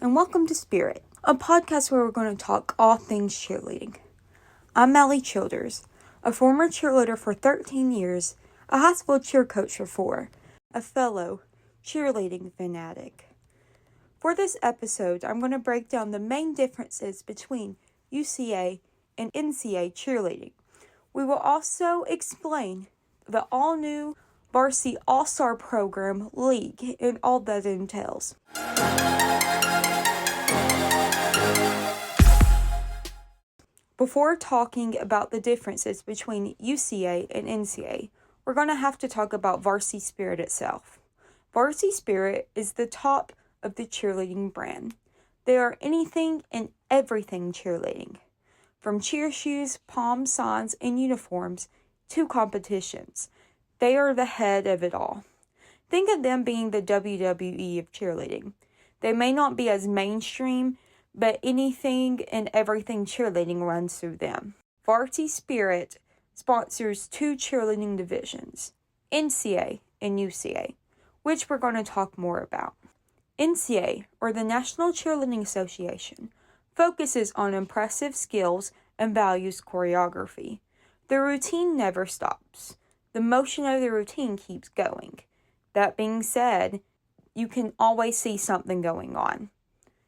and welcome to Spirit, a podcast where we're going to talk all things cheerleading. I'm Mallie Childers, a former cheerleader for 13 years, a high school cheer coach for 4, a fellow cheerleading fanatic. For this episode, I'm going to break down the main differences between UCA and NCA cheerleading. We will also explain the all-new Varsity All-Star Program League and all that entails. Before talking about the differences between UCA and NCA, we're going to have to talk about Varsity Spirit itself. Varsity Spirit is the top of the cheerleading brand. They are anything and everything cheerleading, from cheer shoes, pom signs, and uniforms to competitions. They are the head of it all. Think of them being the WWE of cheerleading. They may not be as mainstream, but anything and everything cheerleading runs through them. Varsity Spirit sponsors 2 cheerleading divisions, NCA and UCA, which we're going to talk more about. NCA, or the National Cheerleading Association, focuses on impressive skills and values choreography. The routine never stops. The motion of the routine keeps going. That being said, you can always see something going on.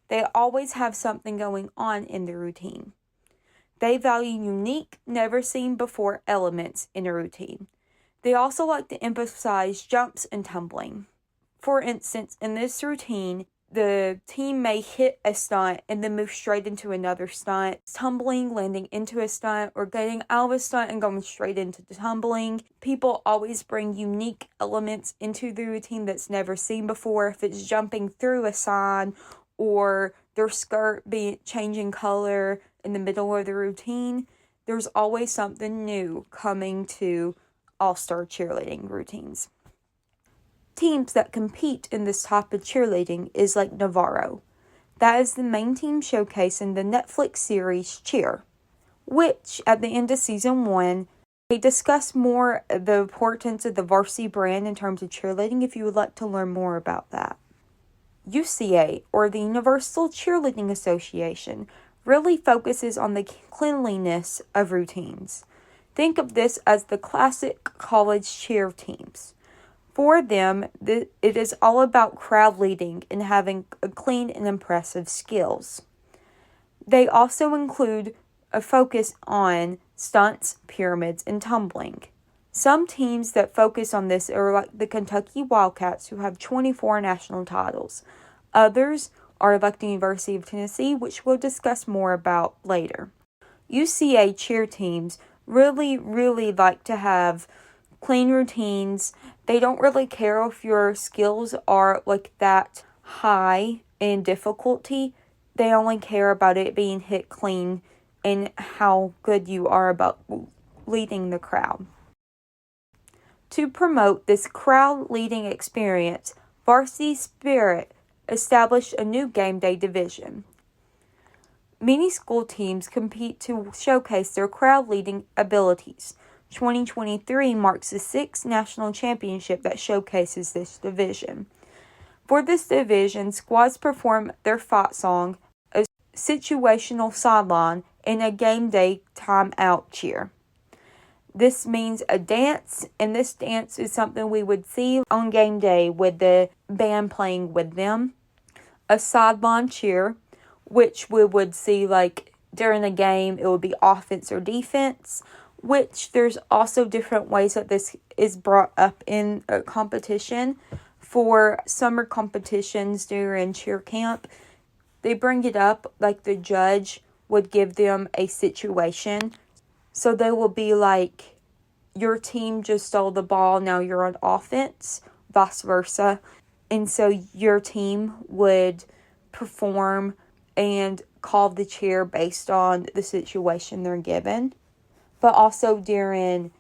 They always have something going on in the routine. They value unique, never-seen-before elements in a routine. They also like to emphasize jumps and tumbling. For instance, in this routine, the team may hit a stunt and then move straight into another stunt, tumbling, landing into a stunt, or getting out of a stunt and going straight into the tumbling. People always bring unique elements into the routine that's never seen before. If it's jumping through a sign or their skirt changing color in the middle of the routine, there's always something new coming to all-star cheerleading routines. Teams that compete in this type of cheerleading is like Navarro. That is the main team showcase in the Netflix series Cheer, which at the end of season 1, they discuss more the importance of the Varsity brand in terms of cheerleading if you would like to learn more about that. UCA, or the Universal Cheerleading Association, really focuses on the cleanliness of routines. Think of this as the classic college cheer teams. For them, it is all about crowd leading and having a clean and impressive skills. They also include a focus on stunts, pyramids, and tumbling. Some teams that focus on this are like the Kentucky Wildcats, who have 24 national titles. Others are like the University of Tennessee, which we'll discuss more about later. UCA cheer teams really like to have clean routines. They don't really care if your skills are like that high in difficulty. They only care about it being hit clean and how good you are about leading the crowd. To promote this crowd leading experience, Varsity Spirit established a new game day division. Many school teams compete to showcase their crowd leading abilities. 2023 marks the 6th national championship that showcases this division. For this division, squads perform their fight song, a situational sideline, and a game day timeout cheer. This means a dance, and this dance is something we would see on game day with the band playing with them. A sideline cheer, which we would see like during a game, it would be offense or defense, which there's also different ways that this is brought up in a competition. For summer competitions during cheer camp, they bring it up like the judge would give them a situation. So they will be like, your team just stole the ball, now you're on offense, vice versa. And so your team would perform and call the cheer based on the situation they're given. But also during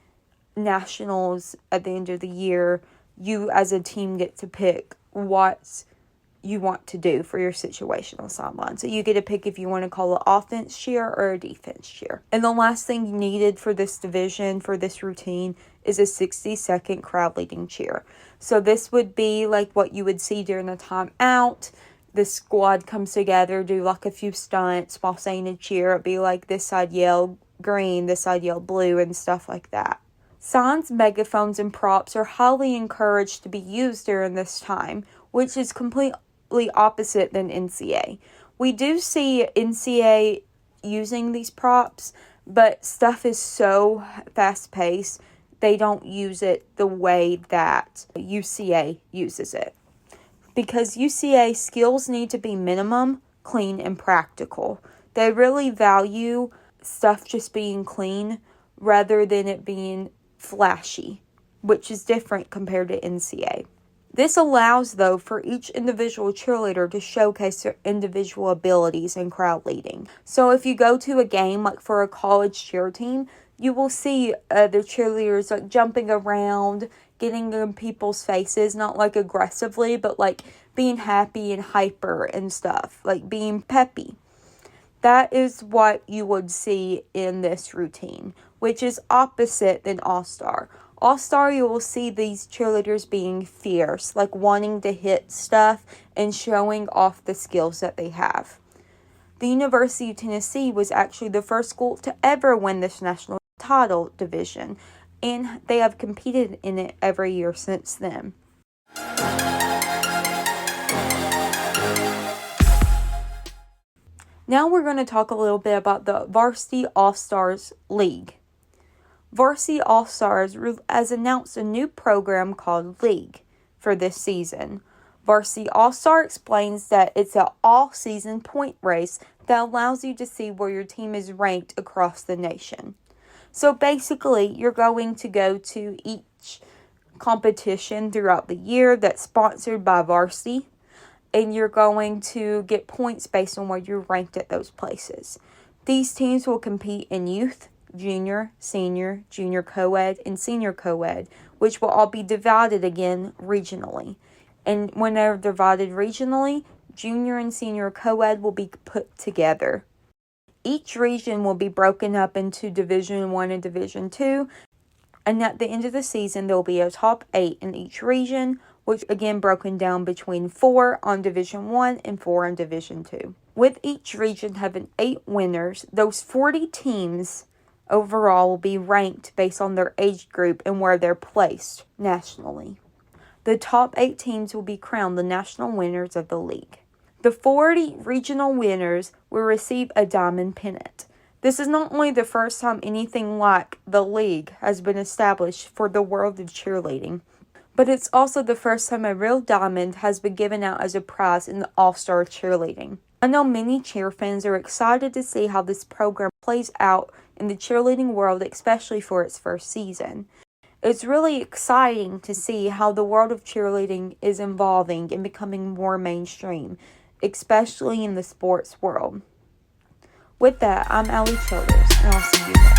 nationals at the end of the year, you as a team get to pick what you want to do for your situational sideline. So you get to pick if you want to call an offense cheer or a defense cheer. And the last thing needed for this division, for this routine, is a 60-second crowd leading cheer. So this would be like what you would see during the timeout, the squad comes together, do like a few stunts while saying a cheer. It'd be like this side yell green, this side yell blue, and stuff like that. Signs, megaphones, and props are highly encouraged to be used during this time, which is completely opposite than NCA. We do see NCA using these props, but stuff is so fast-paced, they don't use it the way that UCA uses it. Because UCA skills need to be minimum, clean, and practical. They really value stuff just being clean rather than it being flashy, which is different compared to NCA. This allows, though, for each individual cheerleader to showcase their individual abilities in crowd leading. So if you go to a game, like for a college cheer team, you will see the cheerleaders like jumping around, getting in people's faces, not like aggressively, but like being happy and hyper and stuff, like being peppy. That is what you would see in this routine, which is opposite than All-Star. All-Star, you will see these cheerleaders being fierce, like wanting to hit stuff and showing off the skills that they have. The University of Tennessee was actually the first school to ever win this national title division, and they have competed in it every year since then. Now we're going to talk a little bit about the Varsity All-Stars League. Varsity All-Stars has announced a new program called League for this season. Varsity All-Star explains that it's an all-season point race that allows you to see where your team is ranked across the nation. So basically, you're going to go to each competition throughout the year that's sponsored by Varsity, and you're going to get points based on where you're ranked at those places. These teams will compete in youth, junior, senior, junior co-ed, and senior co-ed, which will all be divided again regionally. And when they're divided regionally, junior and senior co-ed will be put together. Each region will be broken up into Division 1 and Division 2, and at the end of the season, there will be a top 8 in each region, which again broken down between 4 on Division 1 and 4 on Division 2. With each region having 8 winners, those 40 teams overall will be ranked based on their age group and where they're placed nationally. The top 8 teams will be crowned the national winners of the league. The 40 regional winners will receive a diamond pennant. This is not only the first time anything like the league has been established for the world of cheerleading, but it's also the first time a real diamond has been given out as a prize in the All-Star cheerleading. I know many cheer fans are excited to see how this program plays out in the cheerleading world, especially for its first season. It's really exciting to see how the world of cheerleading is evolving and becoming more mainstream, especially in the sports world. With that, I'm Allie Childers, and I'll see you later.